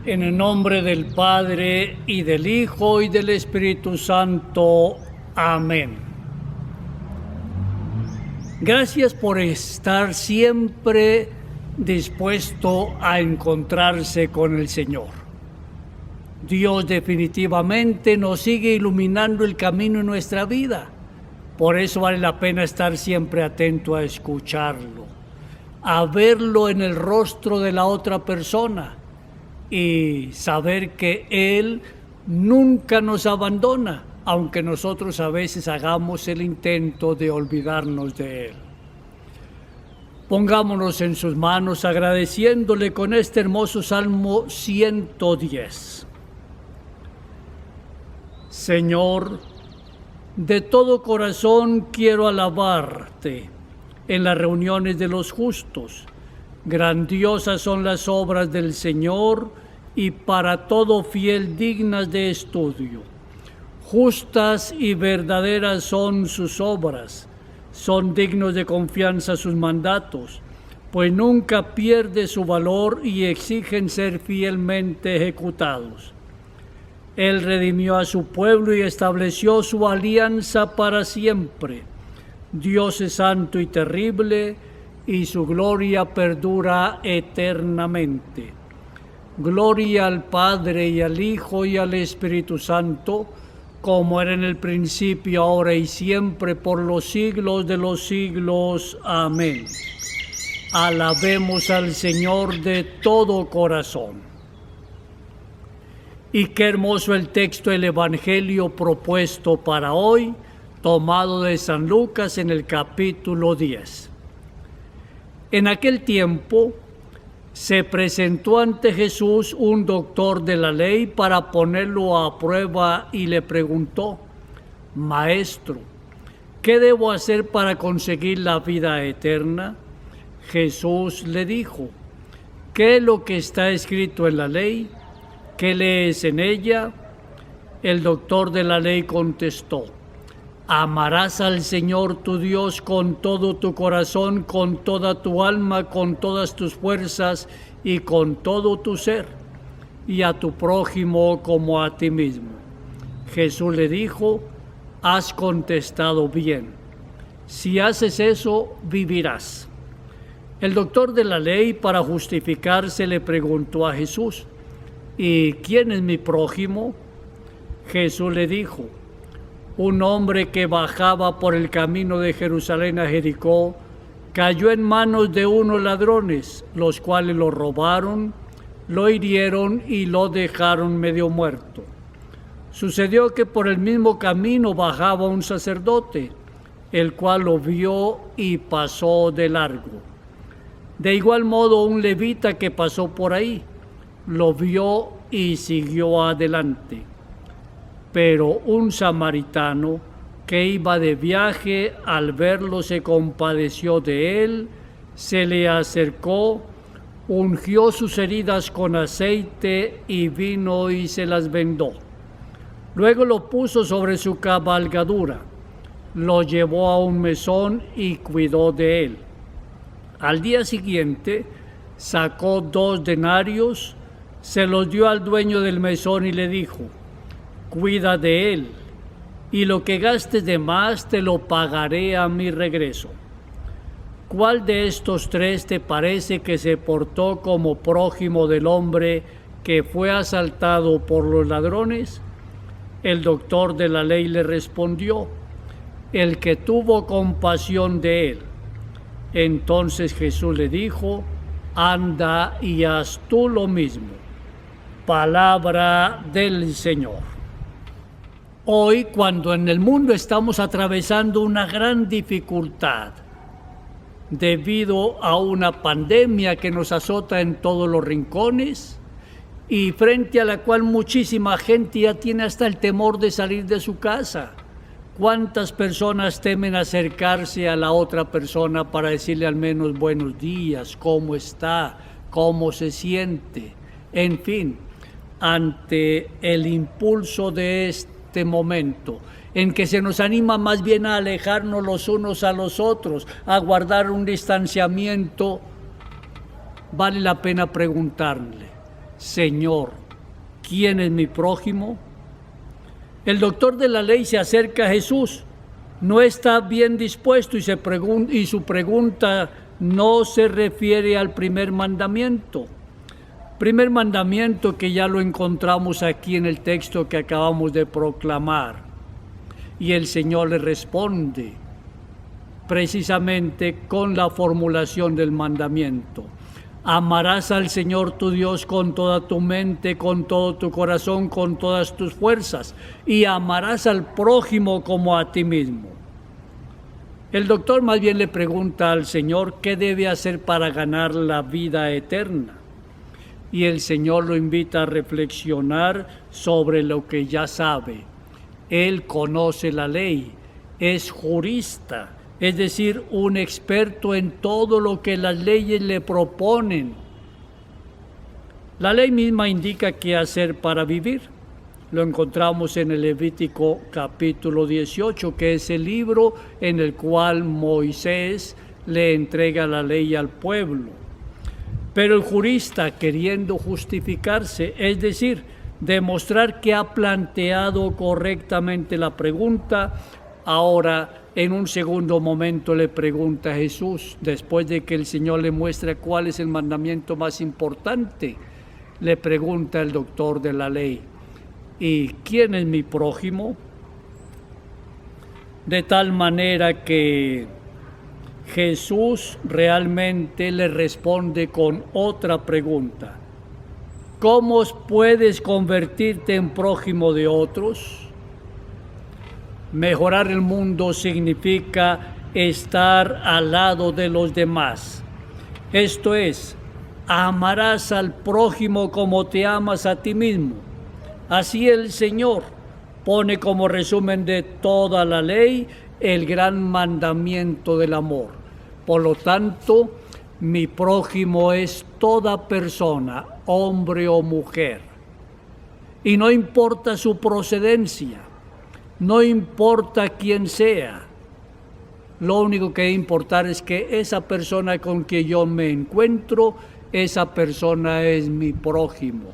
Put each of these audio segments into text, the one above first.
En el nombre del Padre, y del Hijo, y del Espíritu Santo. Amén. Gracias por estar siempre dispuesto a encontrarse con el Señor. Dios definitivamente nos sigue iluminando el camino en nuestra vida. Por eso vale la pena estar siempre atento a escucharlo, a verlo en el rostro de la otra persona y saber que Él nunca nos abandona, aunque nosotros a veces hagamos el intento de olvidarnos de Él. Pongámonos en sus manos agradeciéndole con este hermoso Salmo 110. Señor, de todo corazón quiero alabarte en las reuniones de los justos. Grandiosas son las obras del Señor y para todo fiel dignas de estudio. Justas y verdaderas son sus obras, son dignos de confianza sus mandatos, pues nunca pierde su valor y exigen ser fielmente ejecutados. Él redimió a su pueblo y estableció su alianza para siempre. Dios es santo y terrible, y su gloria perdura eternamente. Gloria al Padre, y al Hijo, y al Espíritu Santo, como era en el principio, ahora y siempre, por los siglos de los siglos. Amén. Alabemos al Señor de todo corazón. Y qué hermoso el texto del Evangelio propuesto para hoy, tomado de San Lucas en el capítulo 10. En aquel tiempo se presentó ante Jesús un doctor de la ley para ponerlo a prueba y le preguntó: Maestro, ¿qué debo hacer para conseguir la vida eterna? Jesús le dijo: ¿qué es lo que está escrito en la ley? ¿Qué lees en ella? El doctor de la ley contestó: amarás al Señor tu Dios con todo tu corazón, con toda tu alma, con todas tus fuerzas y con todo tu ser, y a tu prójimo como a ti mismo. Jesús le dijo: has contestado bien. Si haces eso, vivirás. El doctor de la ley, para justificarse, le preguntó a Jesús: ¿y quién es mi prójimo? Jesús le dijo: un hombre que bajaba por el camino de Jerusalén a Jericó cayó en manos de unos ladrones, los cuales lo robaron, lo hirieron y lo dejaron medio muerto. Sucedió que por el mismo camino bajaba un sacerdote, el cual lo vio y pasó de largo. De igual modo, un levita que pasó por ahí lo vio y siguió adelante. Pero un samaritano que iba de viaje, al verlo se compadeció de él, se le acercó, ungió sus heridas con aceite y vino y se las vendó. Luego lo puso sobre su cabalgadura, lo llevó a un mesón y cuidó de él. Al día siguiente sacó 2 denarios, se los dio al dueño del mesón y le dijo: cuida de él, y lo que gastes de más te lo pagaré a mi regreso. ¿Cuál de estos 3 te parece que se portó como prójimo del hombre que fue asaltado por los ladrones? El doctor de la ley le respondió: el que tuvo compasión de él. Entonces Jesús le dijo: anda y haz tú lo mismo. Palabra del Señor. Hoy, cuando en el mundo estamos atravesando una gran dificultad debido a una pandemia que nos azota en todos los rincones y frente a la cual muchísima gente ya tiene hasta el temor de salir de su casa. ¿Cuántas personas temen acercarse a la otra persona para decirle al menos buenos días, cómo está, cómo se siente? En fin, ante el impulso de este momento, en que se nos anima más bien a alejarnos los unos a los otros, a guardar un distanciamiento, vale la pena preguntarle: Señor, ¿quién es mi prójimo? El doctor de la ley se acerca a Jesús, no está bien dispuesto y su pregunta no se refiere al primer mandamiento. Primer mandamiento que ya lo encontramos aquí en el texto que acabamos de proclamar. Y el Señor le responde precisamente con la formulación del mandamiento. Amarás al Señor tu Dios con toda tu mente, con todo tu corazón, con todas tus fuerzas, y amarás al prójimo como a ti mismo. El doctor más bien le pregunta al Señor qué debe hacer para ganar la vida eterna. Y el Señor lo invita a reflexionar sobre lo que ya sabe. Él conoce la ley, es jurista, es decir, un experto en todo lo que las leyes le proponen. La ley misma indica qué hacer para vivir. Lo encontramos en el Levítico capítulo 18, que es el libro en el cual Moisés le entrega la ley al pueblo. Pero el jurista, queriendo justificarse, es decir, demostrar que ha planteado correctamente la pregunta, ahora en un segundo momento le pregunta a Jesús, después de que el Señor le muestra cuál es el mandamiento más importante, le pregunta el doctor de la ley, ¿y quién es mi prójimo? De tal manera que Jesús realmente le responde con otra pregunta. ¿Cómo puedes convertirte en prójimo de otros? Mejorar el mundo significa estar al lado de los demás. Esto es, amarás al prójimo como te amas a ti mismo. Así el Señor pone como resumen de toda la ley el gran mandamiento del amor. Por lo tanto, mi prójimo es toda persona, hombre o mujer. Y no importa su procedencia, no importa quién sea. Lo único que importa es que esa persona con quien yo me encuentro, esa persona es mi prójimo.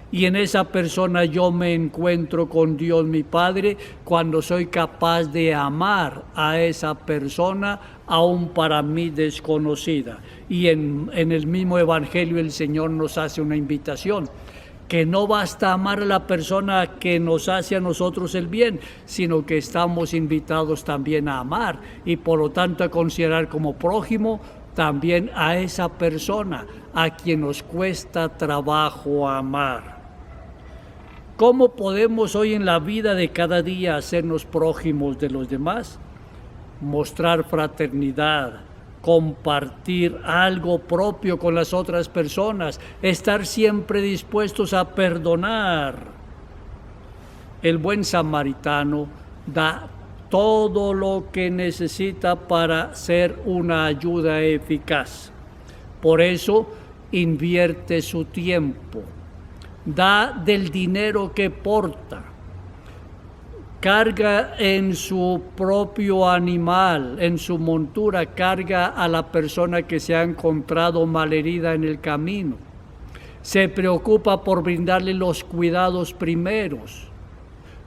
Y en esa persona yo me encuentro con Dios mi Padre cuando soy capaz de amar a esa persona aún para mí desconocida. Y en el mismo Evangelio el Señor nos hace una invitación, que no basta amar a la persona que nos hace a nosotros el bien, sino que estamos invitados también a amar y por lo tanto a considerar como prójimo también a esa persona a quien nos cuesta trabajo amar. ¿Cómo podemos hoy en la vida de cada día hacernos prójimos de los demás? Mostrar fraternidad, compartir algo propio con las otras personas, estar siempre dispuestos a perdonar. El buen samaritano da todo lo que necesita para ser una ayuda eficaz. Por eso invierte su tiempo. Da del dinero que porta, carga en su propio animal, en su montura, carga a la persona que se ha encontrado malherida en el camino. Se preocupa por brindarle los cuidados primeros,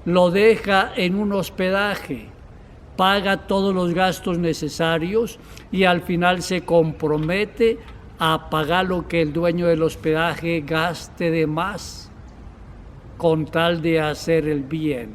lo deja en un hospedaje, paga todos los gastos necesarios y al final se compromete a pagar lo que el dueño del hospedaje gaste de más con tal de hacer el bien.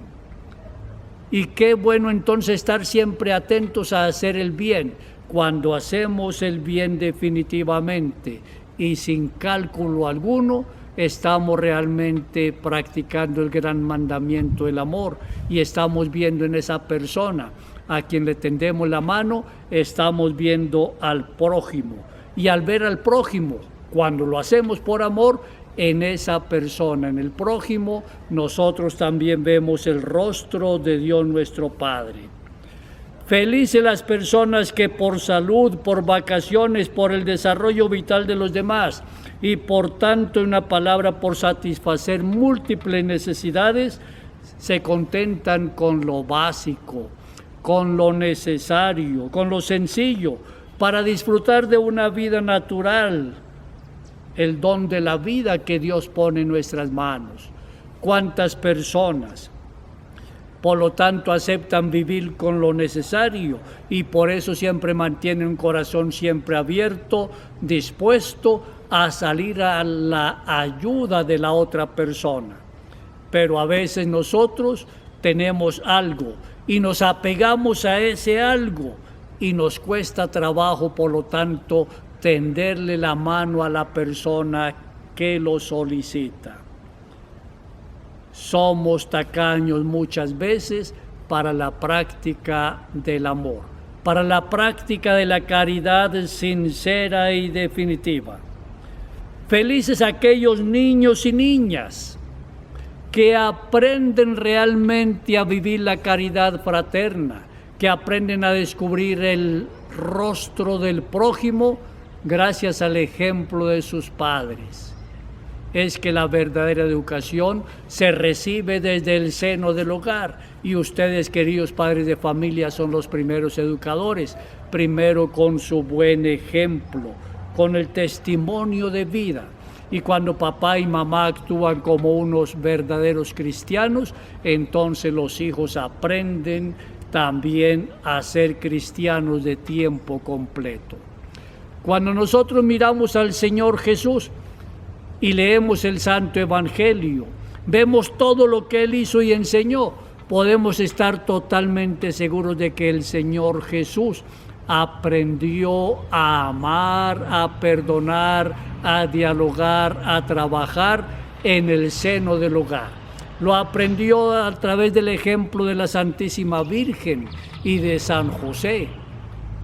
Y qué bueno entonces estar siempre atentos a hacer el bien. Cuando hacemos el bien definitivamente y sin cálculo alguno, estamos realmente practicando el gran mandamiento del amor y estamos viendo en esa persona a quien le tendemos la mano, estamos viendo al prójimo. Y al ver al prójimo, cuando lo hacemos por amor, en esa persona, en el prójimo, nosotros también vemos el rostro de Dios nuestro Padre. Felices las personas que por salud, por vacaciones, por el desarrollo vital de los demás y por tanto, en una palabra, por satisfacer múltiples necesidades, se contentan con lo básico, con lo necesario, con lo sencillo, para disfrutar de una vida natural, el don de la vida que Dios pone en nuestras manos. ¿Cuántas personas, por lo tanto, aceptan vivir con lo necesario y por eso siempre mantienen un corazón siempre abierto, dispuesto a salir a la ayuda de la otra persona? Pero a veces nosotros tenemos algo y nos apegamos a ese algo y nos cuesta trabajo, por lo tanto, tenderle la mano a la persona que lo solicita. Somos tacaños muchas veces para la práctica del amor, para la práctica de la caridad sincera y definitiva. Felices aquellos niños y niñas que aprenden realmente a vivir la caridad fraterna, que aprenden a descubrir el rostro del prójimo gracias al ejemplo de sus padres. Es que la verdadera educación se recibe desde el seno del hogar y ustedes, queridos padres de familia, son los primeros educadores, primero con su buen ejemplo, con el testimonio de vida. Y cuando papá y mamá actúan como unos verdaderos cristianos, entonces los hijos aprenden también a ser cristianos de tiempo completo. Cuando nosotros miramos al Señor Jesús y leemos el Santo Evangelio, vemos todo lo que Él hizo y enseñó, podemos estar totalmente seguros de que el Señor Jesús aprendió a amar, a perdonar, a dialogar, a trabajar en el seno del hogar. Lo aprendió a través del ejemplo de la Santísima Virgen y de San José.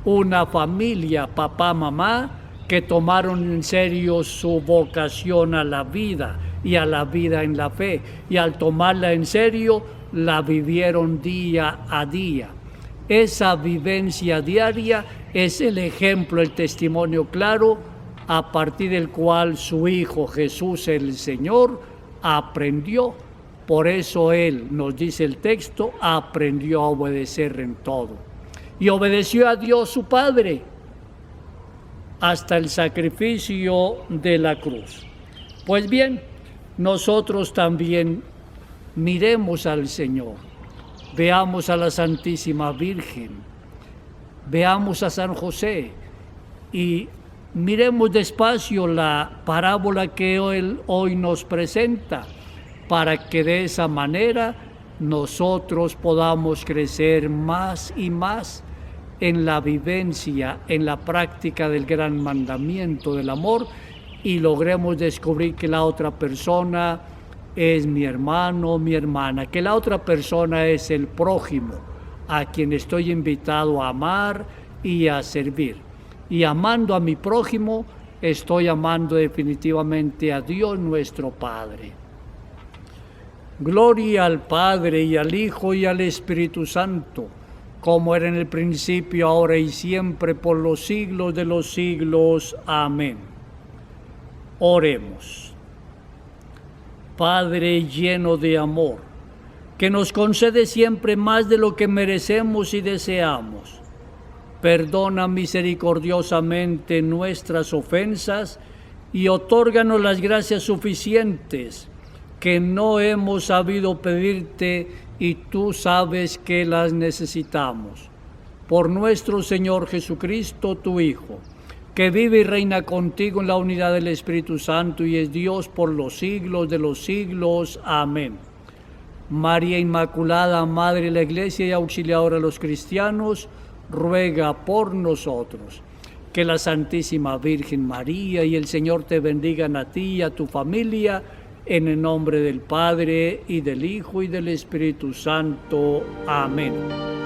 Una familia, papá, mamá, que tomaron en serio su vocación a la vida y a la vida en la fe. Y al tomarla en serio, la vivieron día a día. Esa vivencia diaria es el ejemplo, el testimonio claro, a partir del cual su Hijo Jesús el Señor aprendió. Por eso Él, nos dice el texto, aprendió a obedecer en todo. Y obedeció a Dios su Padre hasta el sacrificio de la cruz. Pues bien, nosotros también miremos al Señor, veamos a la Santísima Virgen, veamos a San José y miremos despacio la parábola que Él hoy nos presenta, para que de esa manera nosotros podamos crecer más y más en la vivencia, en la práctica del gran mandamiento del amor y logremos descubrir que la otra persona es mi hermano, mi hermana, que la otra persona es el prójimo, a quien estoy invitado a amar y a servir. Y amando a mi prójimo, estoy amando definitivamente a Dios nuestro Padre. Gloria al Padre y al Hijo y al Espíritu Santo, como era en el principio, ahora y siempre, por los siglos de los siglos. Amén. Oremos. Padre lleno de amor, que nos concede siempre más de lo que merecemos y deseamos, perdona misericordiosamente nuestras ofensas y otórganos las gracias suficientes que no hemos sabido pedirte y tú sabes que las necesitamos. Por nuestro Señor Jesucristo, tu Hijo, que vive y reina contigo en la unidad del Espíritu Santo y es Dios por los siglos de los siglos. Amén. María Inmaculada, Madre de la Iglesia y auxiliadora de los cristianos, ruega por nosotros. Que la Santísima Virgen María y el Señor te bendigan a ti y a tu familia, en el nombre del Padre, y del Hijo, y del Espíritu Santo. Amén.